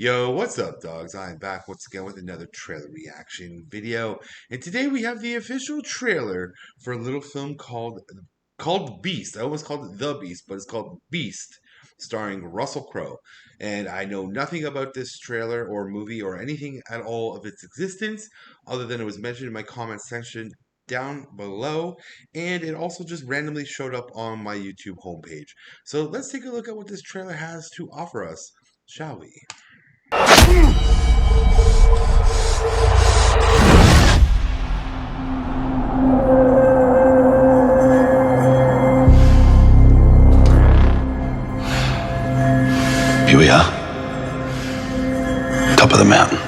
Yo, what's up, dogs? I'm back once again with another trailer reaction video, and today we have the official trailer for a little film called Beast. I almost called it The Beast, but it's called Beast, starring Russell Crowe. And I know nothing about this trailer or movie or anything at all of its existence, other than it was mentioned in my comment section down below, and it also just randomly showed up on my YouTube homepage. So let's take a look at what this trailer has to offer us, shall we? Here we are, top of the mountain.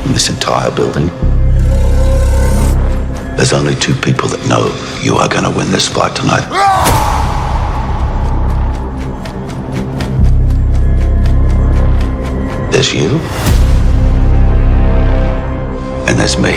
In this entire building, there's only two people that know you are going to win this fight tonight. There's you, and there's me.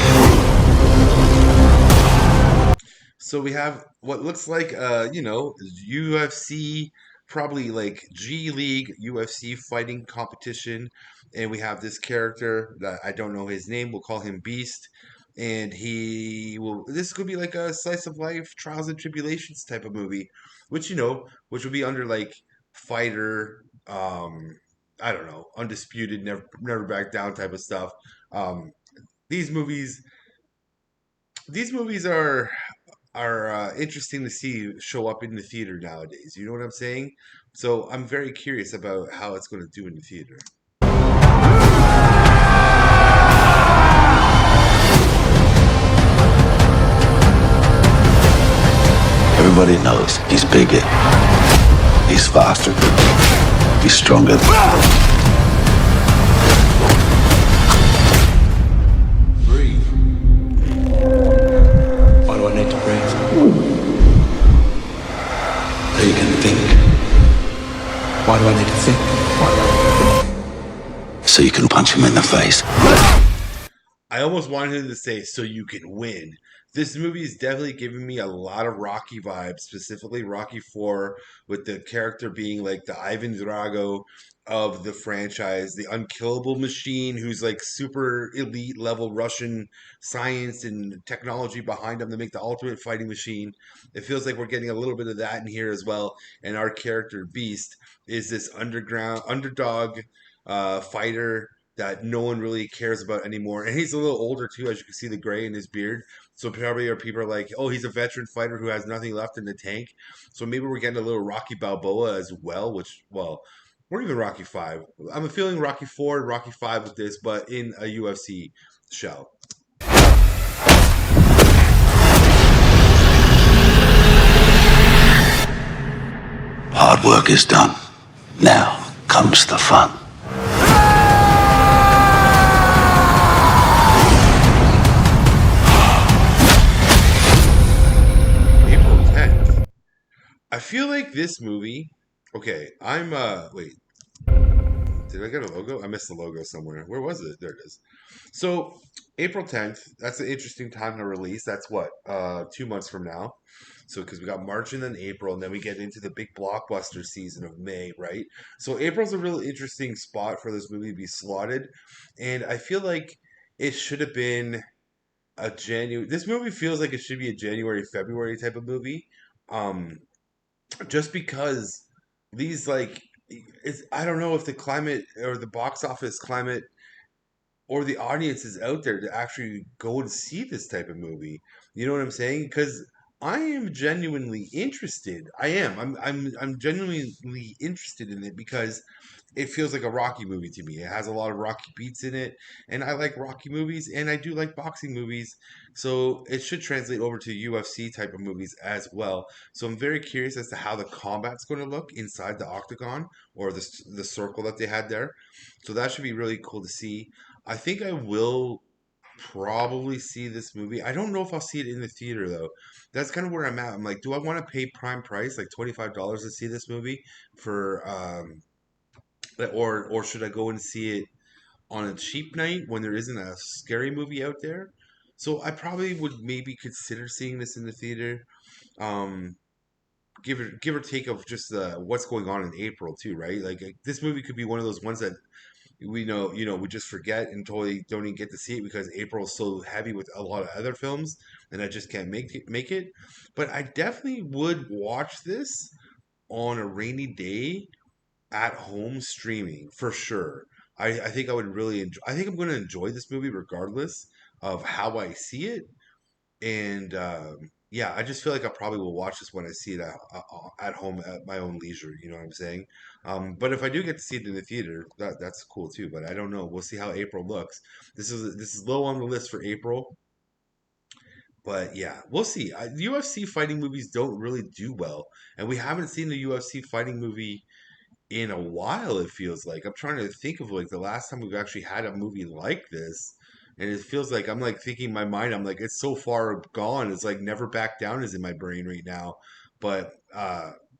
So we have what looks like UFC, probably like G League UFC fighting competition, and we have this character that I don't know his name. We'll call him Beast, and he will. This could be like a slice of life, trials and tribulations type of movie, which would be under like fighter, I don't know, undisputed, never back down type of stuff. Um, these movies, these movies are interesting to see show up in the theater nowadays. You know what I'm saying? So I'm very curious about how it's going to do in the theater. Everybody knows he's bigger, he's faster, he's stronger. Breathe. Why do I need to breathe? So you can think, Why do I need to think? so you can punch him in the face. I almost wanted him to say, so you can win. This movie is definitely giving me a lot of Rocky vibes, specifically Rocky 4, with the character being like the Ivan Drago of the franchise, the unkillable machine who's like super elite level Russian science and technology behind him to make the ultimate fighting machine. It feels like we're getting a little bit of that in here as well. And our character, Beast, is this underdog fighter that no one really cares about anymore. And he's a little older too, as you can see the gray in his beard. So probably our people are like, oh, he's a veteran fighter who has nothing left in the tank. So maybe we're getting a little Rocky Balboa as well, which, well, or even Rocky 5. I'm feeling Rocky 4 and Rocky 5 with this, but in a UFC show. Hard work is done. Now comes the fun. April 10th. I feel like this movie. Okay, wait. Did I get a logo? I missed the logo somewhere. Where was it? There it is. So April 10th, that's an interesting time to release. That's what, 2 months from now. So because we got March and then April, and then we get into the big blockbuster season of May, right? So April's a really interesting spot for this movie to be slotted. And I feel like it should have been a January. This movie feels like it should be a January, February type of movie. Um, just because these like it's I don't know if the climate or the box office climate or the audience is out there to actually go and see this type of movie. You know what I'm saying? Because I am genuinely interested. I am. I'm genuinely interested in it because it feels like a Rocky movie to me. It has a lot of Rocky beats in it, and I like Rocky movies, and I do like boxing movies. So it should translate over to UFC type of movies as well. So I'm very curious as to how the combat's going to look inside the octagon or the circle that they had there. So that should be really cool to see. I think I will probably see this movie. I don't know if I'll see it in the theater though. That's kind of where I'm at. I'm like, do I want to pay prime price, like $25 to see this movie for or should I go and see it on a cheap night when there isn't a scary movie out there? So I probably would maybe consider seeing this in the theater. Um give or take of just what's going on in April too, right? Like this movie could be one of those ones that we know, we just forget and totally don't even get to see it because April's so heavy with a lot of other films, and I just can't make it. But I definitely would watch this on a rainy day at home streaming for sure. I think I would really enjoy. I think I'm going to enjoy this movie regardless of how I see it, and yeah, I just feel like I probably will watch this when I see it at home at my own leisure. You know what I'm saying? But if I do get to see it in the theater, that's cool too. But I don't know. We'll see how April looks. This is low on the list for April, but yeah, we'll see. UFC fighting movies don't really do well, and we haven't seen a UFC fighting movie in a while. It feels like I'm trying to think of like the last time we've actually had a movie like this, and it feels like I'm like thinking in my mind, I'm like it's so far gone. It's like Never Back Down is in my brain right now, but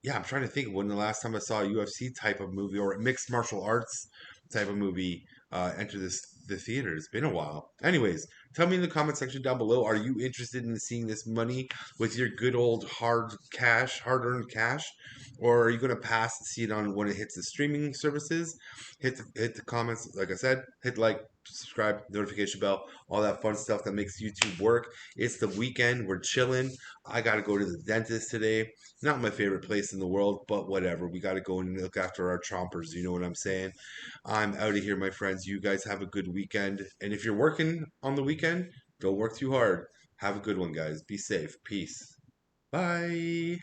yeah, I'm trying to think of when the last time I saw a UFC type of movie or a mixed martial arts type of movie enter the theater. It's been a while. Anyways, tell me in the comment section down below, are you interested in seeing this money with your good old hard earned cash? Or are you going to pass and see it on when it hits the streaming services? Hit the comments, like I said, hit like, subscribe, notification bell, all that fun stuff that makes YouTube work. It's the weekend. We're chilling. I got to go to the dentist today. Not my favorite place in the world, but whatever. We got to go and look after our chompers. You know what I'm saying? I'm out of here, my friends. You guys have a good weekend. And if you're working on the weekend, don't work too hard. Have a good one, guys. Be safe. Peace. Bye.